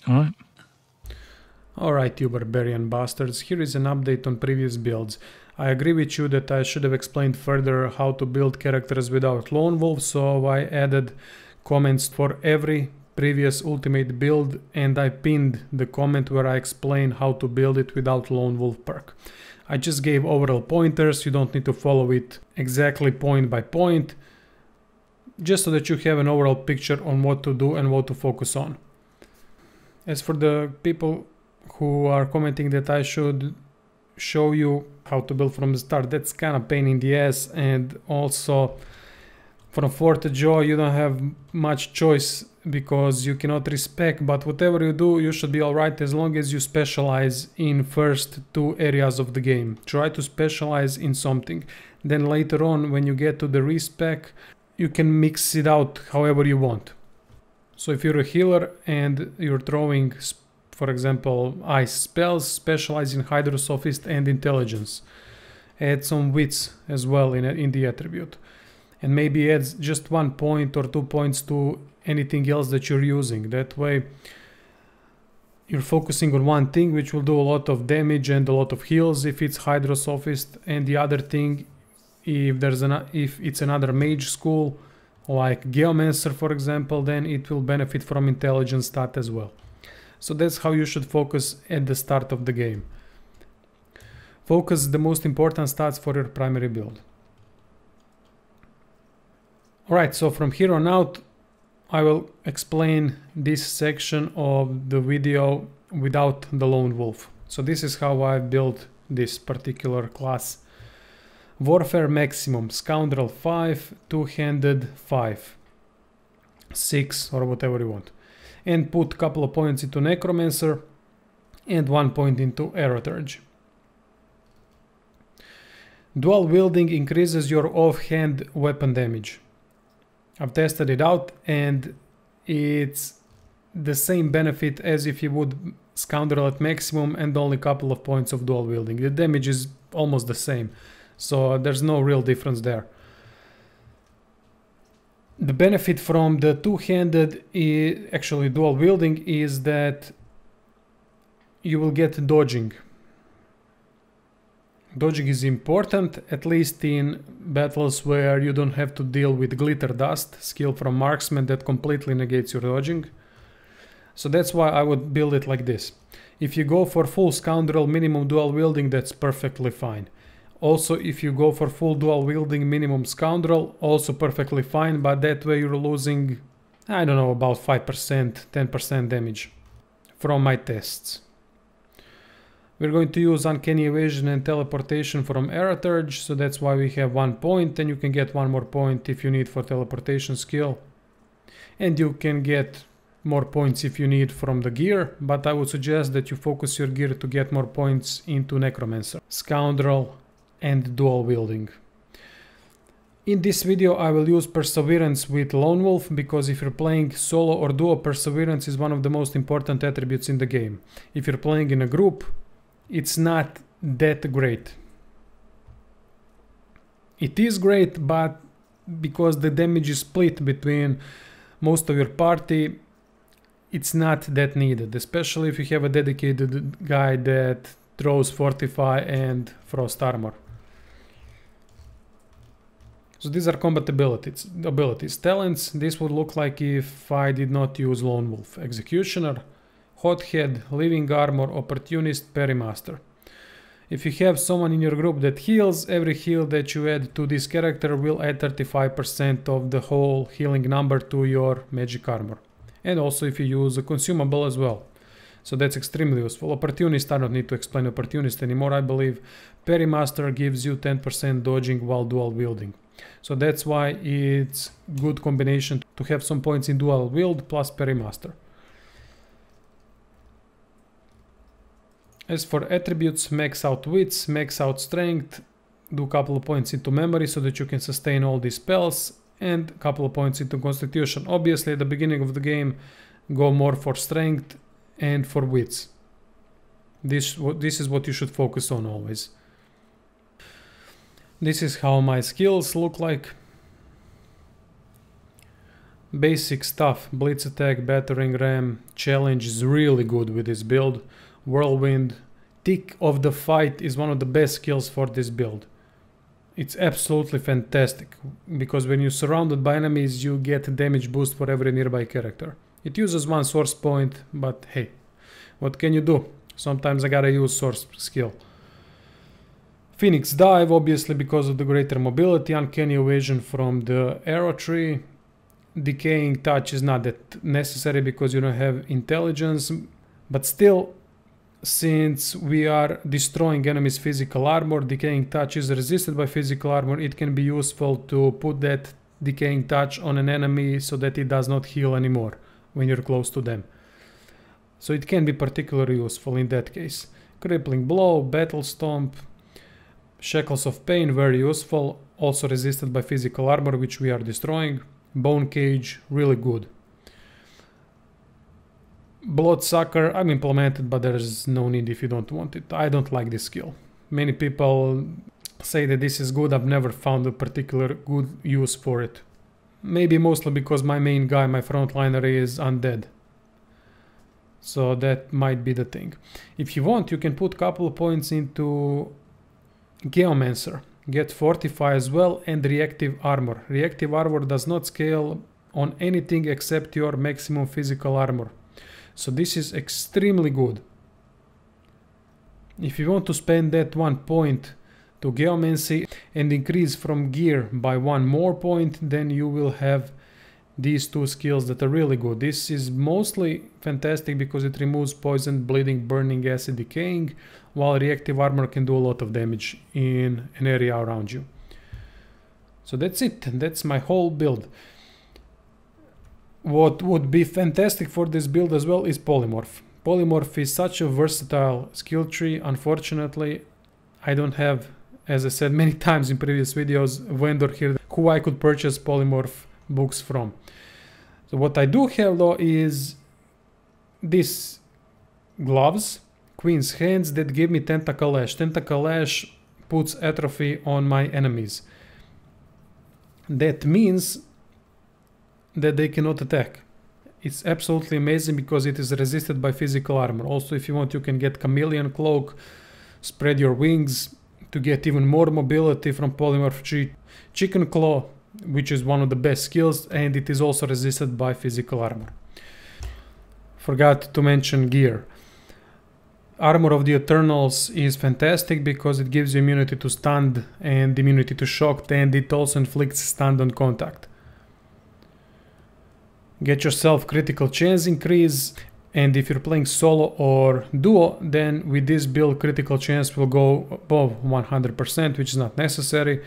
Alright. Alright, you barbarian bastards, here is an update on previous builds. I agree with you that I should have explained further how to build characters without Lone Wolf, so I added comments for every previous ultimate build, and I pinned the comment where I explain how to build it without Lone Wolf perk. I just gave overall pointers, you don't need to follow it exactly point by point, just so that you have an overall picture on what to do and what to focus on. As for the people who are commenting that I should show you how to build from the start, that's kind of pain in the ass, and also from Forte Joe you don't have much choice because you cannot respec, but whatever you do you should be alright as long as you specialize in first two areas of the game. Try to specialize in something, then later on when you get to the respec you can mix it out however you want. So if you're a healer and you're throwing, for example, ice spells, specialize in Hydro Sophist and Intelligence. Add some wits as well in the attribute. And maybe add just 1 point or 2 points to anything else that you're using. That way you're focusing on one thing which will do a lot of damage and a lot of heals if it's Hydro Sophist, and the other thing, if it's another mage school like Geomancer for example, then it will benefit from Intelligence stat as well. So that's how you should focus at the start of the game. Focus the most important stats for your primary build. Alright, so from here on out I will explain this section of the video without the Lone Wolf. So this is how I built this particular class. Warfare maximum, Scoundrel 5, Two-handed 5, 6 or whatever you want. And put a couple of points into Necromancer and 1 point into Aeroturge. Dual wielding increases your offhand weapon damage. I've tested it out and it's the same benefit as if you would Scoundrel at maximum and only a couple of points of dual wielding. The damage is almost the same, so there's no real difference there. The benefit from the two-handed, actually dual wielding, is that you will get dodging. Dodging is important, at least in battles where you don't have to deal with glitter dust, skill from marksman that completely negates your dodging. So that's why I would build it like this. If you go for full Scoundrel minimum dual wielding, that's perfectly fine. Also, if you go for full dual wielding minimum Scoundrel, also perfectly fine, but that way you're losing, I don't know, about 5%, 10% damage from my tests. We're going to use Uncanny Evasion and Teleportation from Aeroturge, so that's why we have 1 point, and you can get 1 more point if you need for Teleportation skill. And you can get more points if you need from the gear, but I would suggest that you focus your gear to get more points into Necromancer, Scoundrel and dual wielding. In this video I will use Perseverance with Lone Wolf, because if you're playing solo or duo, Perseverance is one of the most important attributes in the game. If you're playing in a group, it's not that great. It is great, but because the damage is split between most of your party, it's not that needed, especially if you have a dedicated guy that throws Fortify and Frost Armor. So these are combat abilities. Talents, this would look like if I did not use Lone Wolf. Executioner, Hothead, Living Armor, Opportunist, Perimaster. If you have someone in your group that heals, every heal that you add to this character will add 35% of the whole healing number to your magic armor. And also if you use a consumable as well. So that's extremely useful. Opportunist, I don't need to explain Opportunist anymore, I believe. Perimaster gives you 10% dodging while dual wielding. So that's why it's good combination to have some points in dual wield plus Perimaster. As for attributes, max out wits, max out strength, do a couple of points into memory so that you can sustain all these spells, and a couple of points into constitution. Obviously at the beginning of the game go more for strength and for wits. This is what you should focus on always. This is how my skills look like. Basic stuff, blitz attack, battering ram, challenge is really good with this build. Whirlwind, tick of the fight is one of the best skills for this build. It's absolutely fantastic, because when you're surrounded by enemies you get damage boost for every nearby character. It uses one source point, but hey, what can you do? Sometimes I gotta use source skill. Phoenix Dive, obviously because of the greater mobility, uncanny evasion from the arrow tree. Decaying touch is not that necessary because you don't have intelligence, but still, since we are destroying enemies' physical armor, decaying touch is resisted by physical armor. It can be useful to put that decaying touch on an enemy so that it does not heal anymore when you're close to them. So it can be particularly useful in that case. Crippling blow, battle stomp, shackles of pain, very useful, also resisted by physical armor, which we are destroying. Bone cage, really good. Bloodsucker, I'm implemented, but there's no need if you don't want it. I don't like this skill. Many people say that this is good. I've never found a particular good use for it. Maybe mostly because my main guy, my frontliner, is undead. So that might be the thing. If you want, you can put a couple of points into Geomancer. Get Fortify as well, and Reactive Armor. Reactive Armor does not scale on anything except your maximum physical armor. So this is extremely good. If you want to spend that 1 point to Geomancy and increase from gear by 1 more point, then you will have these two skills that are really good. This is mostly fantastic because it removes poison, bleeding, burning, acid, decaying, while reactive armor can do a lot of damage in an area around you. So that's it. That's my whole build. What would be fantastic for this build as well is Polymorph. Polymorph is such a versatile skill tree. Unfortunately, I don't have, as I said many times in previous videos, a vendor here who I could purchase Polymorph books from. So what I do have though is these gloves, Queen's Hands, that give me Tentacle Lash. Tentacle Lash puts atrophy on my enemies. That means that they cannot attack. It's absolutely amazing because it is resisted by physical armor. Also, if you want, you can get Chameleon Cloak, spread your wings to get even more mobility from Polymorph tree. Chicken Claw, which is one of the best skills, and it is also resisted by physical armor. Forgot to mention gear. Armor of the Eternals is fantastic because it gives you immunity to stunned and immunity to shocked, and it also inflicts stun on contact. Get yourself critical chance increase, and if you're playing solo or duo, then with this build critical chance will go above 100%, which is not necessary.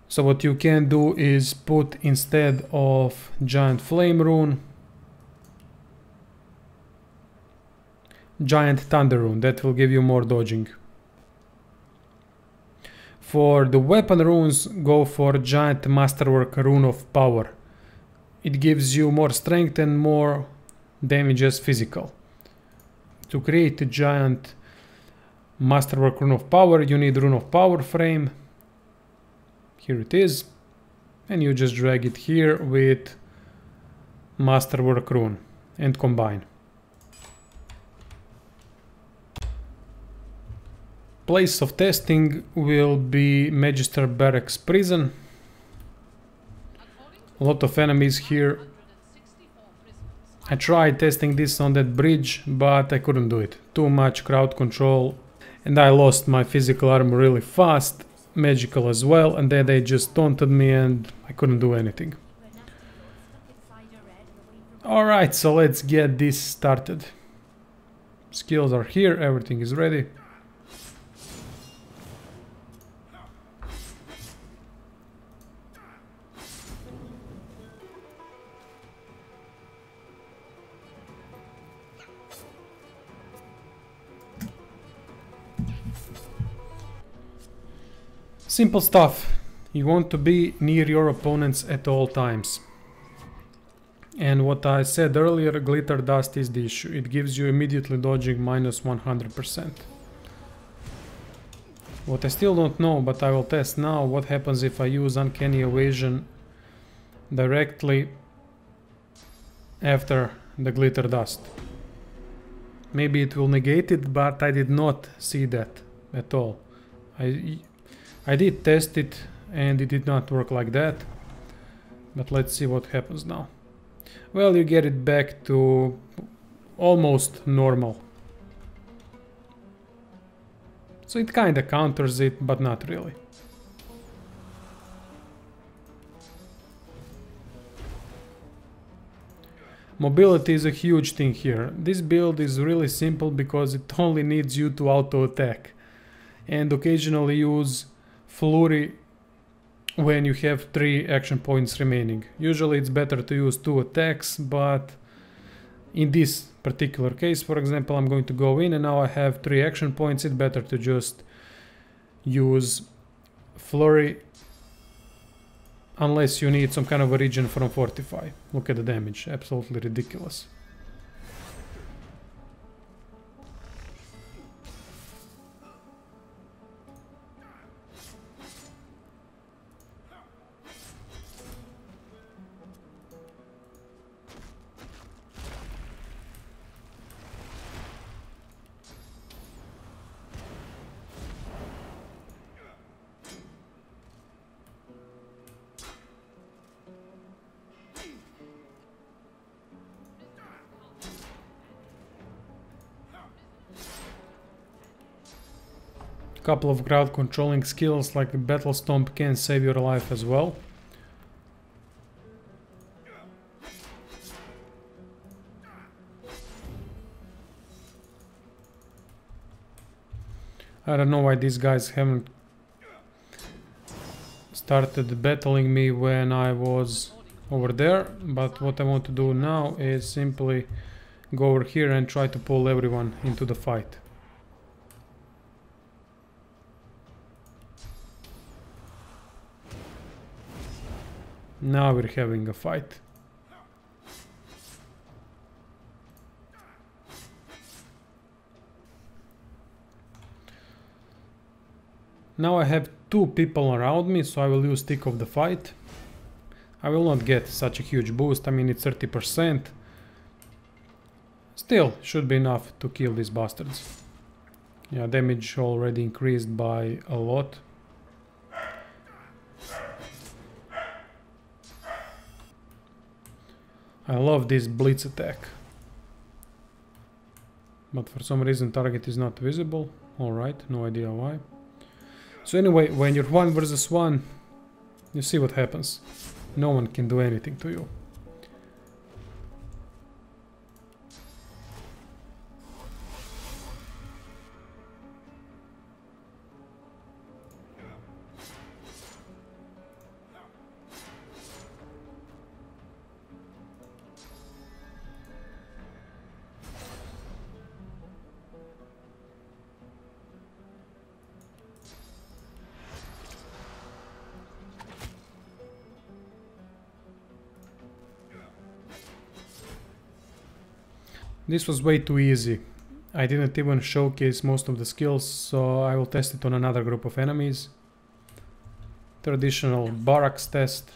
So what you can do is put, instead of Giant Flame Rune, Giant Thunder Rune. That will give you more dodging. For the weapon runes, go for Giant Masterwork Rune of Power. It gives you more strength and more damage as physical. To create a Giant Masterwork Rune of Power, you need Rune of Power frame. Here it is. And you just drag it here with Masterwork Rune and combine. Place of testing will be Magister Barracks Prison. A lot of enemies here. I tried testing this on that bridge, but I couldn't do it. Too much crowd control, and I lost my physical armor really fast, magical as well, and then they just taunted me and I couldn't do anything. Alright, so let's get this started. Skills are here, everything is ready. Simple stuff. You want to be near your opponents at all times. And what I said earlier, glitter dust is the issue. It gives you immediately dodging minus 100%. What I still don't know, but I will test now, what happens if I use uncanny evasion directly after the glitter dust. Maybe it will negate it, but I did not see that at all. I did test it and it did not work like that. But let's see what happens now. Well, you get it back to almost normal. So it kinda counters it, but not really. Mobility is a huge thing here. This build is really simple because it only needs you to auto attack and occasionally use flurry when you have 3 action points remaining. Usually it's better to use 2 attacks, but in this particular case, for example, I'm going to go in and now I have 3 action points. It's better to just use flurry unless you need some kind of a regen from Fortify. Look at the damage, absolutely ridiculous. Couple of crowd controlling skills like Battle Stomp can save your life as well. I don't know why these guys haven't started battling me when I was over there, but what I want to do now is simply go over here and try to pull everyone into the fight. Now we're having a fight. Now I have 2 people around me, so I will use Tick of the Fight. I will not get such a huge boost, I mean it's 30%. Still, should be enough to kill these bastards. Yeah, damage already increased by a lot. I love this blitz attack. But for some reason target is not visible. Alright, no idea why. So anyway, when you're 1 versus 1, you see what happens. No one can do anything to you. This was way too easy. I didn't even showcase most of the skills, so I will test it on another group of enemies. Traditional barracks test.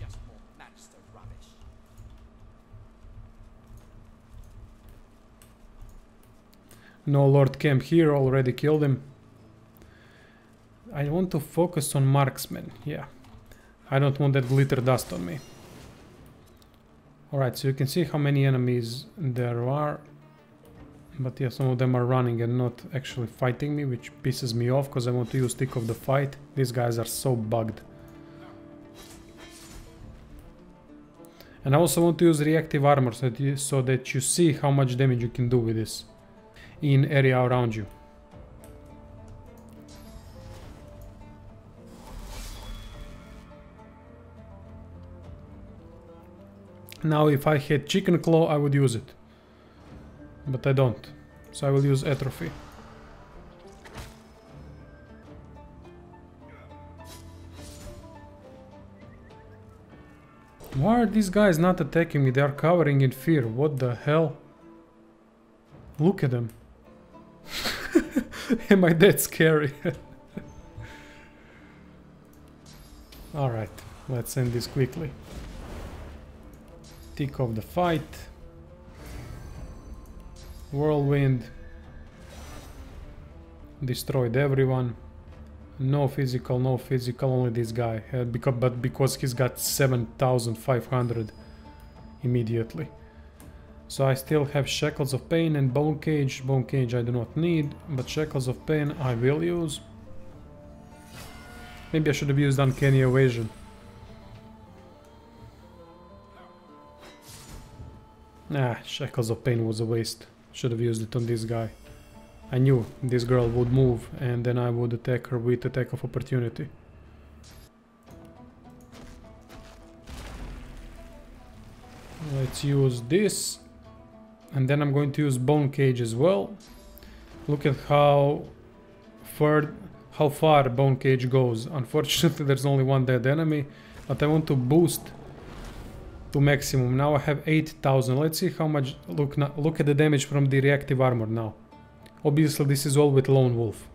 No Lord Camp here, already killed him. I want to focus on marksmen, yeah. I don't want that glitter dust on me. Alright, so you can see how many enemies there are. But yeah, some of them are running and not actually fighting me, which pisses me off because I want to use Tick of the Fight. These guys are so bugged. And I also want to use reactive armor so that you see how much damage you can do with this in area around you. Now if I had Chicken Claw I would use it. But I don't, so I will use Atrophy. Why are these guys not attacking me? They are cowering in fear. What the hell? Look at them. Am I that scary? Alright, let's end this quickly. Tick of the Fight. Whirlwind. Destroyed everyone. No physical, no physical, only this guy. But because he's got 7,500 immediately. So I still have Shackles of Pain and Bone Cage. Bone Cage I do not need, but Shackles of Pain I will use. Maybe I should have used Uncanny Evasion. Ah, Shackles of Pain was a waste. Should have used it on this guy. I knew this girl would move and then I would attack her with Attack of Opportunity. Let's use this. And then I'm going to use Bone Cage as well. Look at how far Bone Cage goes. Unfortunately there's only one dead enemy, but I want to boost to maximum. Now I have 8,000. Let's see how much. Look at the damage from the reactive armor now. Obviously this is all with Lone Wolf.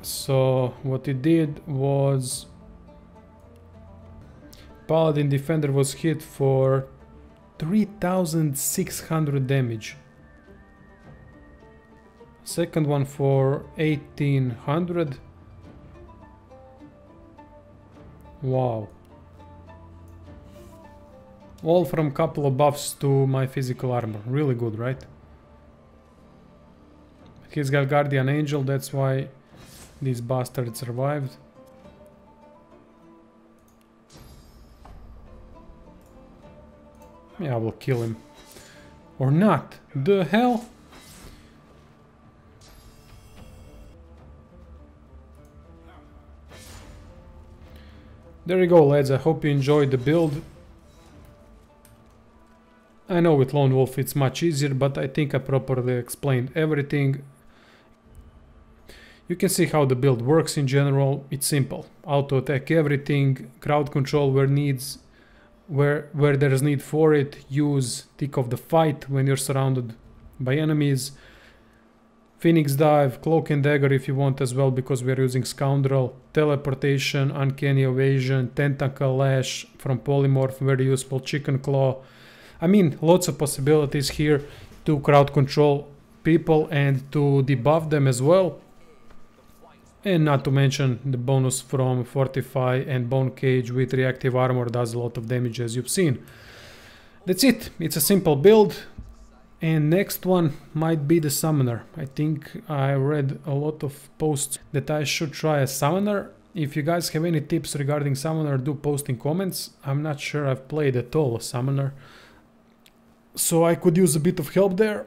So what it did was Paladin Defender was hit for 3,600 damage. Second one for 1,800. Wow. All from couple of buffs to my physical armor. Really good, right? He's got Guardian Angel, that's why this bastard survived. Yeah, I will kill him. Or not. The hell? There you go, lads. I hope you enjoyed the build. I know with Lone Wolf it's much easier, but I think I properly explained everything. You can see how the build works in general. It's simple. Auto attack everything, crowd control where there's need for it, use Tick of the Fight when you're surrounded by enemies, Phoenix Dive, Cloak and Dagger if you want as well, because we're using Scoundrel, Teleportation, Uncanny Evasion, Tentacle Lash from Polymorph, very useful, Chicken Claw. I mean, lots of possibilities here to crowd control people and to debuff them as well. And not to mention the bonus from Fortify and Bone Cage with reactive armor does a lot of damage, as you've seen. That's it. It's a simple build. And next one might be the Summoner. I think I read a lot of posts that I should try a Summoner. If you guys have any tips regarding Summoner, do post in comments. I'm not sure I've played at all a Summoner, so I could use a bit of help there.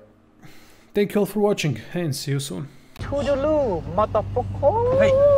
Thank you all for watching and see you soon. Toodaloo, motherfucker!